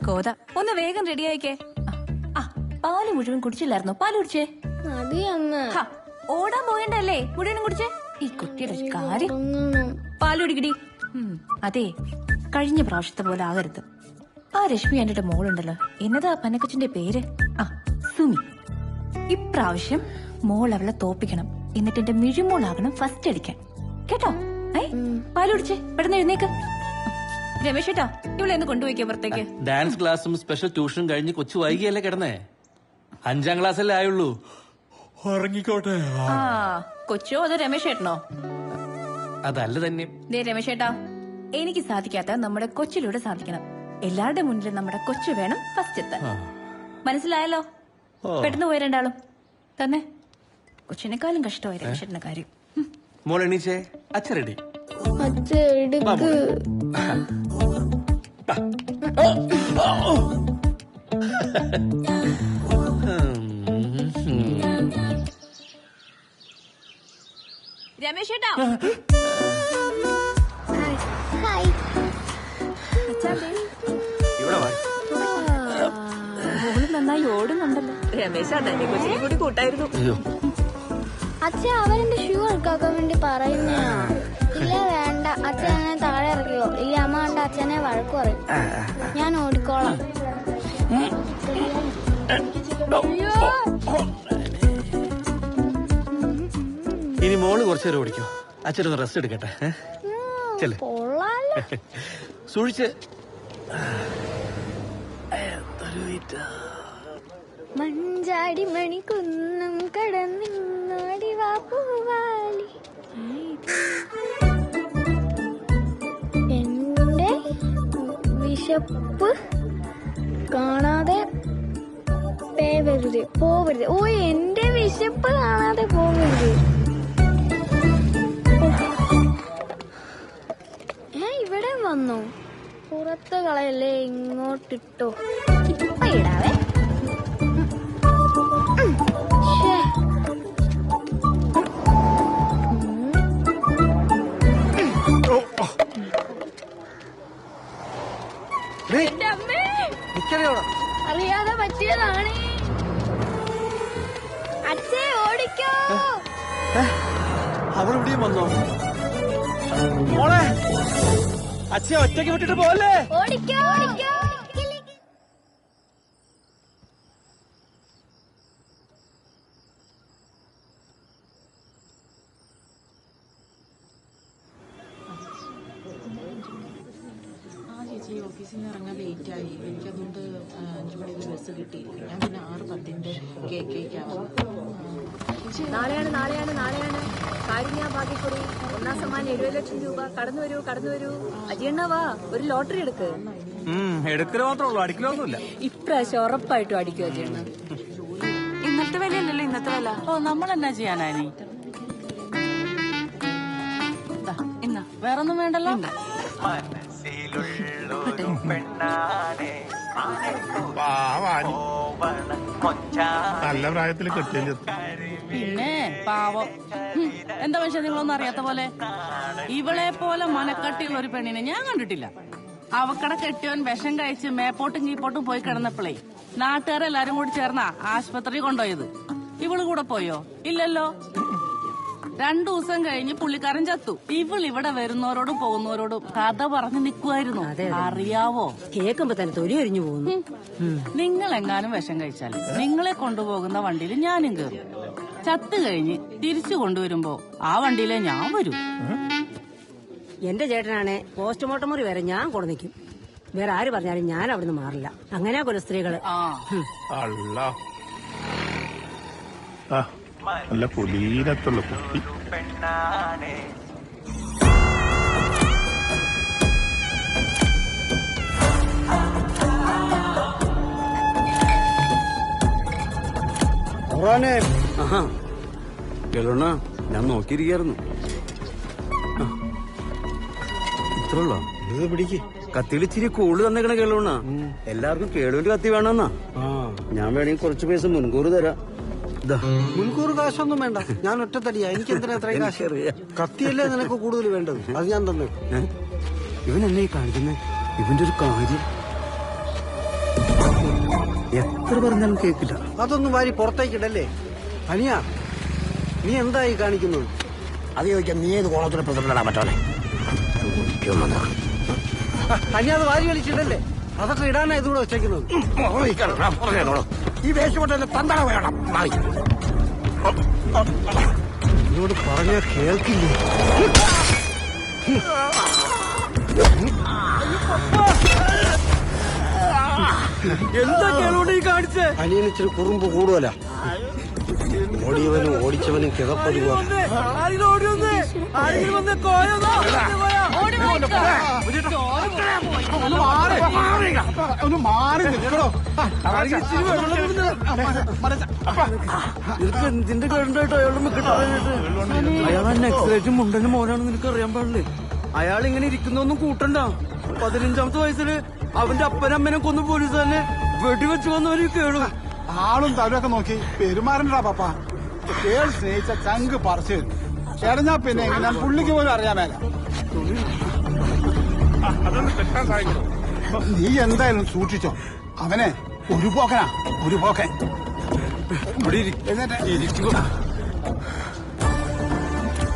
കോത ഒന്ന് വേഗം റെഡി ആയിക്കേ. പാല് മുഴുവൻ കുടിച്ചില്ലായിരുന്നോ? പാല് കുടിച്ചേ. ഓടാൻ പോയണ്ടല്ലേ, മുഴുവനും കുടിച്ചേ. ഈ കുട്ടിയുടെ കാര്യം. പാല് കുടിക്കടി. അതെ, കഴിഞ്ഞ പ്രാവശ്യത്തെ പോലെ ആകരുത്. ആ രശ്മി എന്റെ മോളുണ്ടല്ലോ, എന്നതാ പനക്കച്ചിന്റെ പേര്? സുമി. ഇപ്രാവശ്യം മോൾ അവളെ തോപ്പിക്കണം. എന്നിട്ട് എന്റെ മിഴിമോളാകണം ഫസ്റ്റ് അടിക്കാൻ. കേട്ടോ? പാല് കുടിച്ചേ, പെട്ടെന്ന് എഴുന്നേക്ക്. രമേശ് ഏട്ടാ, ഇവിടെ ഒന്ന് കൊണ്ടുപോയിക്കേ പുറത്തേക്ക്. ഡാൻസ് ക്ലാസ്സും സ്പെഷ്യൽ ട്യൂഷനും കഴിഞ്ഞ് കൊച്ചു വൈകിയല്ലേ കിടന്നേ? 5ാം ക്ലാസ്സല്ലേ ആയുള്ളൂ. ഉറങ്ങിക്കോട്ടെ. കൊച്ചോ അതോ രമേശ് ഏട്ടനോ? അതല്ല തന്നെ. രമേശ് ഏട്ടാ, എനിക്ക് സാധിക്കാത്ത നമ്മുടെ കൊച്ചിലൂടെ സാധിക്കണം. എല്ലാവരുടെ മുന്നിലും നമ്മുടെ കൊച്ചു വേണം ഫസ്റ്റ് എത്താൻ. മനസ്സിലായല്ലോ? പെട്ടെന്ന് പോയി രണ്ടാളും തന്നെ. കൊച്ചിനെക്കാളും കഷ്ടമായി രമേശേട്ടന്റെ കാര്യം. മോൾ എണീച്ചേ, അച്ഛ റെഡി. രമേശ് ഏട്ടാ, മോള് നന്നായി ഓടുന്നുണ്ടല്ലോ. രമേശ് തന്നെ കൊച്ചിനെ കൂടി കൂട്ടായിരുന്നു. അച്ഛൻ അവരെന്റെ ഷൂ എടുക്കാൻ വേണ്ടി പറയുന്ന. ഇല്ല വേണ്ട, അച്ഛൻ അങ്ങനെ താഴെ ഇറക്കിയോ? ഈ അമ്മ കണ്ട അച്ഛനെ വഴക്ക് പറയും. ഞാൻ ഓടിക്കോളാം. ഇനി മോള് കുറച്ചേരം ഓടിക്കോ, അച്ഛനൊന്ന് റെസ്റ്റ് എടുക്കട്ടെ. സൂക്ഷിച്ച്. മഞ്ചാടി മണിക്കുന്നും കടന്നിങ്ങാടി വാപ്പുവാലി. എന്റെ വിശപ്പ് കാണാതെ പോവരുത്. ഓ, എന്റെ വിശപ്പ് കാണാതെ പോവരുത്. ഇവിടെ വന്നോ? പുറത്ത് കളയല്ലേ, ഇങ്ങോട്ടിട്ടോ. ഇപ്പൊ ഇടാവേ. അറിയാതെ പറ്റിയതാണ്. അച്ഛേ ഓടിക്കോ. അവളിവിടെയും വന്നോ? മോളെ, അച്ഛയെ ഒറ്റയ്ക്ക് വിട്ടിട്ട് പോലെ. ഓടിക്കോ. ചേച്ചി ഓഫീസിൽ നിന്ന് ഇറങ്ങാൻ ലേറ്റായി. എനിക്കതുകൊണ്ട് 5 മണിക്ക് ബസ് കിട്ടിയില്ല. ഞാൻ പിന്നെ 6:10 കേക്കാവും. നാളെയാണ് കാരുണ്യ ഭാഗ്യക്കുറി. 1ാം സമ്മാനം 70 ലക്ഷം രൂപ. കടന്നു വരൂ. അജിയണ്ണ വാ, ഒരു ലോട്ടറി എടുക്ക്. എടുക്കല് മാത്രമേ ഉള്ളൂ, അടിക്കലൊന്നുമില്ല. ഇപ്രാവശ്യം ഉറപ്പായിട്ടും അടിക്കും അജിയണ്ണ. ഇന്നത്തെ വിലയല്ലല്ലോ ഇന്നത്തെ വില. നമ്മളെന്നാ ചെയ്യാനാനി? ഇന്ന വേറൊന്നും വേണ്ടല്ലോ. നല്ല പ്രായത്തിൽ കെട്ടിയ പിന്നെ പാവം. എന്താ പക്ഷെ നിങ്ങളൊന്നും അറിയാത്ത പോലെ, ഇവളെ പോലെ മനക്കട്ടിയുള്ള ഒരു പെണ്ണിനെ ഞാൻ കണ്ടിട്ടില്ല. അവക്കടെ കെട്ടിയവൻ വിഷം കഴിച്ച് മേപ്പോട്ടും കീപ്പോട്ടും പോയി കിടന്നപ്പോഴേ നാട്ടുകാരെല്ലാരും കൂടി ചേർന്നാ ആശുപത്രി കൊണ്ടുപോയത്. ഇവള് കൂടെ പോയോ? ഇല്ലല്ലോ. 2 ദിവസം കഴിഞ്ഞ് പുള്ളിക്കാരൻ ചത്തു. ഇവിടെ വരുന്നവരോടും പോകുന്നവരോടും കഥ പറഞ്ഞു നിൽക്കുമായിരുന്നു. അറിയാവോ? കേൾക്കുമ്പോ തന്നെ തൊലി എരിഞ്ഞു പോകുന്നു. നിങ്ങൾ എങ്ങാനും വിഷം കഴിച്ചാൽ നിങ്ങളെ കൊണ്ടുപോകുന്ന വണ്ടിയിൽ ഞാനും കയറും. ചത്ത് കഴിഞ്ഞ് തിരിച്ചു കൊണ്ടുവരുമ്പോ ആ വണ്ടിയിലെ ഞാൻ വരും. എന്റെ ചേട്ടനാണെ പോസ്റ്റ്മോർട്ടം മുറി വരെ ഞാൻ കൊണ്ടു നിൽക്കും. വേറെ ആര് പറഞ്ഞാലും ഞാൻ അവിടുന്ന് മാറില്ല. അങ്ങനെയാ കൊല സ്ത്രീകള്. നല്ല പുലീനത്തുള്ള കുട്ടി. കേളോണ, ഞാൻ നോക്കിയിരിക്കായിരുന്നു. ഇത്രയുള്ള ഇത് പിടിക്ക്. കത്തിയിലിച്ചിരി കൂടുതൽ തന്നേക്കണ കേളോണ. എല്ലാവർക്കും കേളുവിന്റെ കത്തി വേണമെന്നാ. ഞാൻ വേണമെങ്കിൽ കുറച്ച് പൈസ മുൻകൂർ തരാം. മുൻകൂർ കാശൊന്നും വേണ്ട, ഞാൻ ഒറ്റത്തടിയാ. എനിക്ക് എന്തിനാ എത്രയും കാശ്? കത്തിയല്ലേ നിനക്ക് കൂടുതൽ വേണ്ടത്, അത് ഞാൻ തന്നെ. ഇവൻ എന്നെ കാണിക്കുന്നേ? ഇവന്റെ ഒരു കാര്യം എത്ര പറഞ്ഞാലും കേക്കില്ല. അതൊന്നും വാരി പുറത്തേക്കിടല്ലേ. അനിയാ, നീ എന്തായി കാണിക്കുന്നത്? അത് ചോദിക്കാൻ നീ ഏത് കോളത്തിലെ പ്രസിഡന്റാ പറ്റോനെ? അനിയ അത് വാരി വലിച്ചിടല്ലേ. അതൊക്കെ ഇടാനാ ഇതുകൂടെ വെച്ചേക്കുന്നത്. ഈ വേഷപ്പെട്ട തന്താണ് വേണം. എന്നോട് പറഞ്ഞാ കേൾക്കില്ലേ? എന്താ കേളോട് ഈ കാണിച്ചേ? അനിയനിച്ചിരി കുറുമ്പ് കൂടുതല. ഓടിയവനും ഓടിച്ചവനും കിതപ്പതുക. എന്തിന്റെ കണ്ടായിട്ട് അയാളുടെ കിട്ടാനായിട്ട്? അയാൾ ആ നെക്സലേറ്റും മുണ്ടന്റെ മോനാണെന്ന് നിനക്ക് അറിയാൻ പാടില്ലേ? അയാൾ ഇങ്ങനെ ഇരിക്കുന്നൊന്നും കൂട്ടണ്ട. 15ാമത്തെ വയസ്സില് അവന്റെ അപ്പനമ്മനെ കൊന്നു പോലീസ് തന്നെ വെടിവെച്ച് വന്നവര് കേളു. ആളും തലൊക്കെ നോക്കി പെരുമാറണ്ടാ പപ്പ. കേൾ സ്നേഹിച്ച ചങ്ക് പറിച്ചു ചേടഞ്ഞാ പിന്നെ എങ്ങനെ പുള്ളിക്ക് പോലും അറിയാമേല. അതൊന്ന് കിട്ടാൻ സാധിക്കണോ? നീ എന്തായാലും സൂക്ഷിച്ചോ. അവനെ ഒരു പോക്കനാ, ഒരു പോക്കൻ.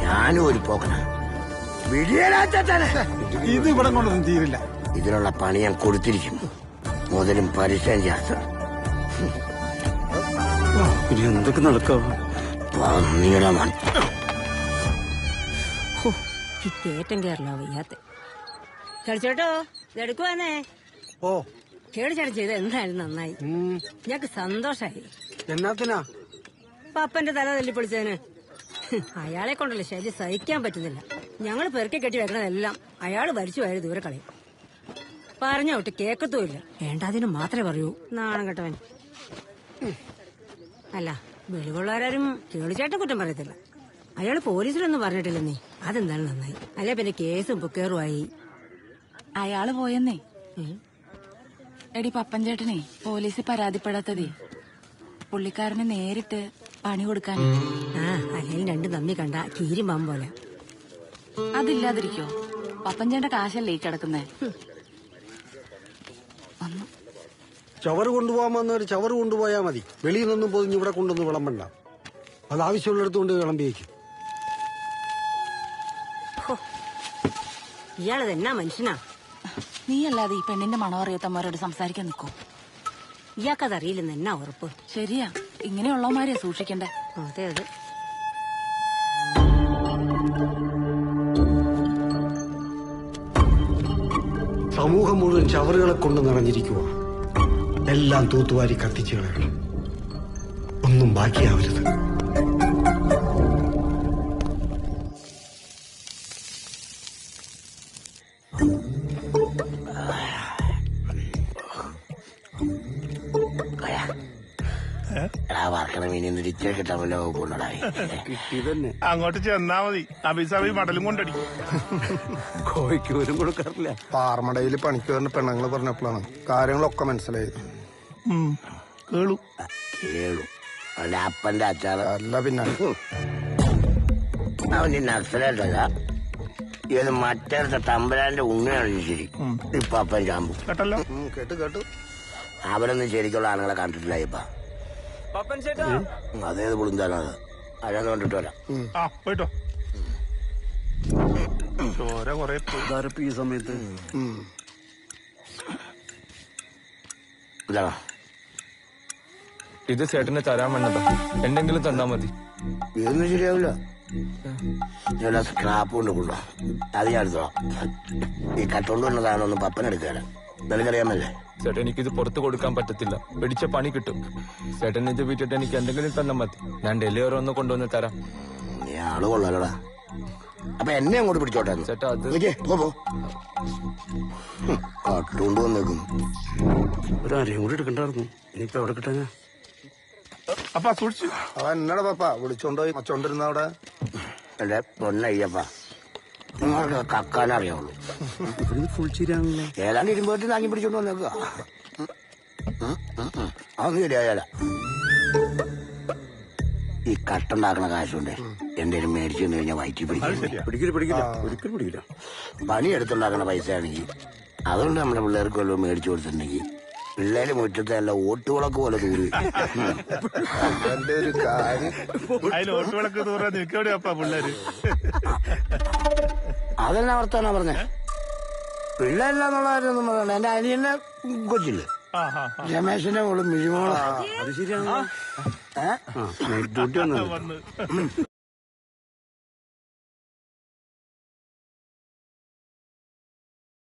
ഞാനും ഒരു പോക്കനാ. ഇത് ഇവിടെ കൊണ്ടൊന്നും തീരില്ല. ഇതിനുള്ള പണി ഞാൻ കൊടുത്തിരിക്കും. മുതലും പരിശ്രമം ചേർത്ത് ഇനി എന്തൊക്കെ നടക്കാവൂ? ഈ കേറ്റം കയറില്ല വയ്യാത്ത. കളിച്ചോട്ടോ ഇതെടുക്കുവാന്നേ. ഓ, കേട് ചേട്ടൻ ചെയ്ത എന്തായാലും നന്നായി. ഞങ്ങക്ക് സന്തോഷായി. എന്നാത്തിനാ? പപ്പന്റെ തല തല്ലിപ്പൊളിച്ചതിന്. അയാളെ കൊണ്ടല്ലേ ശരി സഹിക്കാൻ പറ്റുന്നില്ല. ഞങ്ങൾ പെറുക്കി കെട്ടി വെക്കണതെല്ലാം അയാള് വലിച്ചു വാരി ദൂരെ കളയും. പറഞ്ഞോട്ട് കേക്കത്തുമില്ല. വേണ്ടാതിന് മാത്രമേ പറയൂ. നാണം കെട്ടവൻ. അല്ല, വെളിവുള്ളവരാരും കേളിച്ചേട്ടൻ കുറ്റം പറയത്തില്ല. അയാള് പോലീസിലൊന്നും പറഞ്ഞിട്ടില്ല. നീ അതെന്താണ് നന്നായി. അല്ലെ പിന്നെ കേസും ബുക്കേറുമായി. അയാള് പോയെന്നേ. എടി പപ്പൻ ചേട്ടനെ പോലീസ് പരാതിപ്പെടാത്തതേ പുള്ളിക്കാരന് നേരിട്ട് പണി കൊടുക്കാൻ. അല്ലെങ്കിൽ രണ്ടു നന്ദി കണ്ട കീരി പാമ്പ് പോലെ. അതില്ലാതിരിക്കോ? പപ്പൻ ചേട്ടന്റെ കാശല്ലേ ഈ കിടക്കുന്നേ. ചവറ് കൊണ്ടുപോകാൻ വന്നവര് ചവറ് കൊണ്ടുപോയാ മതി. വെളിയിൽ നിന്നും പൊതിഞ്ഞ് ഇവിടെ കൊണ്ടൊന്ന് വിളമ്പണ്ട. അത് ആവശ്യമുള്ളിടത്ത് കൊണ്ട് വിളമ്പിയേക്കും. ഇയാളത് എന്നാ മനുഷ്യനാ? നീയല്ലാതെ ഈ പെണ്ണിന്റെ മണം അറിയാത്തമാരോട് സംസാരിക്കാൻ നിൽക്കോ? ഇയാൾക്കതറിയില്ലെന്ന് എന്നാ ഉറപ്പ്? ശരിയാ, ഇങ്ങനെയുള്ളവന്മാരെയാ സൂക്ഷിക്കണ്ടേ. അതെ അതെ. സമൂഹം മുഴുവൻ ചവറുകളെ കൊണ്ട് നിറഞ്ഞിരിക്കുക. എല്ലാം തൂത്തുവാരി കത്തിച്ചു കളയണം. ഒന്നും ബാക്കിയാവരുത്. അങ്ങോട്ട് ചെന്നാ മതി. അഭിസാബി മടലും കൊണ്ടടിക്കും. കോഴിക്കോരും കൊടുക്കാറില്ല. പാർമടയില് പണിക്ക് വരുന്ന പെണ്ണുങ്ങൾ പറഞ്ഞപ്പോഴാണ് കാര്യങ്ങളൊക്കെ മനസ്സിലായത്. കേളു കേളു അവന്റെ അപ്പന്റെ അച്ചാറ് അല്ല പിന്നെ അവന്റെ നക്സലല്ല. ഇത് മറ്റേ തമ്പരാന്റെ ഉണ്ണിയാണ് ശരി. ഇപ്പൊ അപ്പൻ ചാമ്പു കേട്ടല്ലോ. കേട്ടു കേട്ടു. അവരൊന്നും ശരിക്കുള്ള ആണുങ്ങളെ കണ്ടിട്ടില്ല. ഇപ്പൊ അതേത് പുളിന്താണത്. അതൊന്നും കണ്ടിട്ട് വരാം. പോയിട്ടോ. ചോര കൊറേ ഈ സമയത്ത് ഇതാണോ ഇത് ചേട്ടന് തരാൻ വേണ്ടതാ. എന്തെങ്കിലും തന്നാ മതി. ഇതൊന്നും ശരിയാവില്ല. ഞാൻ സ്ക്രാപ്പ് കൊണ്ട് കൊണ്ടോ. അത് ഞാൻ എടുത്തോളാം. ഈ കട്ടുകൊണ്ട് വന്നതാണൊന്നും പപ്പനെടുക്കാല. നിനക്കറിയാമല്ലേ ചേട്ടൻ എനിക്കിത് പുറത്തു കൊടുക്കാൻ പറ്റത്തില്ല. പിടിച്ച പണി കിട്ടും. ചേട്ടൻ ഇത് വിട്ടിട്ട് എനിക്ക് എന്തെങ്കിലും തന്നാ മതി. ഞാൻ ഡൽഹി വരെ ഒന്ന് കൊണ്ടുവന്ന് തരാം. നീ ആള് കൊള്ളാലോടാ. അപ്പൊ എന്നെ അങ്ങോട്ട് പിടിച്ചോട്ടെ ചേട്ടാ. അത് കട്ടുകൊണ്ട് വന്നേക്കുന്നു. ഒരാരെയും കൂടി എടുക്കണ്ടായിരുന്നു. ഇനിയിപ്പോ എവിടെ കിട്ടാനാ? അപ്പൊ സൂക്ഷിച്ചു. അവൻ എന്നടാ പപ്പ വിളിച്ചോണ്ടോയി മച്ചോണ്ടിരുന്ന അവിടെ. എന്റെ പൊന്നയ്യപ്പ, നിങ്ങൾക്ക് കക്കാനറിയാവുള്ളൂ. ഫുൾ ചിരിയാണല്ലേ. ഏതാണ്ട് ഇരുമ്പോട്ട് താങ്ങി പിടിച്ചോണ്ട് വന്നേക്കുക. അതൊന്നും ശരിയായാല. ഈ കട്ടുണ്ടാക്കണ കാശുണ്ട് എന്തേലും മേടിച്ചു തന്നു കഴിഞ്ഞാൽ വയറ്റി പിടിക്കില്ല. ഒരിക്കലും പിടിക്കില്ല. പണി എടുത്തുണ്ടാക്കണ പൈസ ആണെങ്കിൽ അതുകൊണ്ട് നമ്മുടെ പിള്ളേർക്ക് വല്ലതും മേടിച്ചു കൊടുത്തിട്ടുണ്ടെങ്കിൽ പിള്ളേര് മുറ്റത്തെ അല്ല ഓട്ടുവിളക്ക് പോലെ തൂറി. എന്റെ ഒരു കാര്യം അതിൽ ഓട്ടുവിളക്ക് തൂറാൻ നിൽക്കവിടെ അപ്പാ പിള്ളേര്. അതെന്നാ വർത്താനാ പറഞ്ഞേ? പിള്ളേരില്ലെന്നുള്ള കാര്യമൊന്നും പറയണ്ട. എന്റെ അനിയന്റെ കൊച്ചില്ലേ, രമേശിന്റെ മോള് മിഴിമോളാ. അത് ശരിയാണ്. ഏഹ് ഡ്യൂട്ടി വന്നു.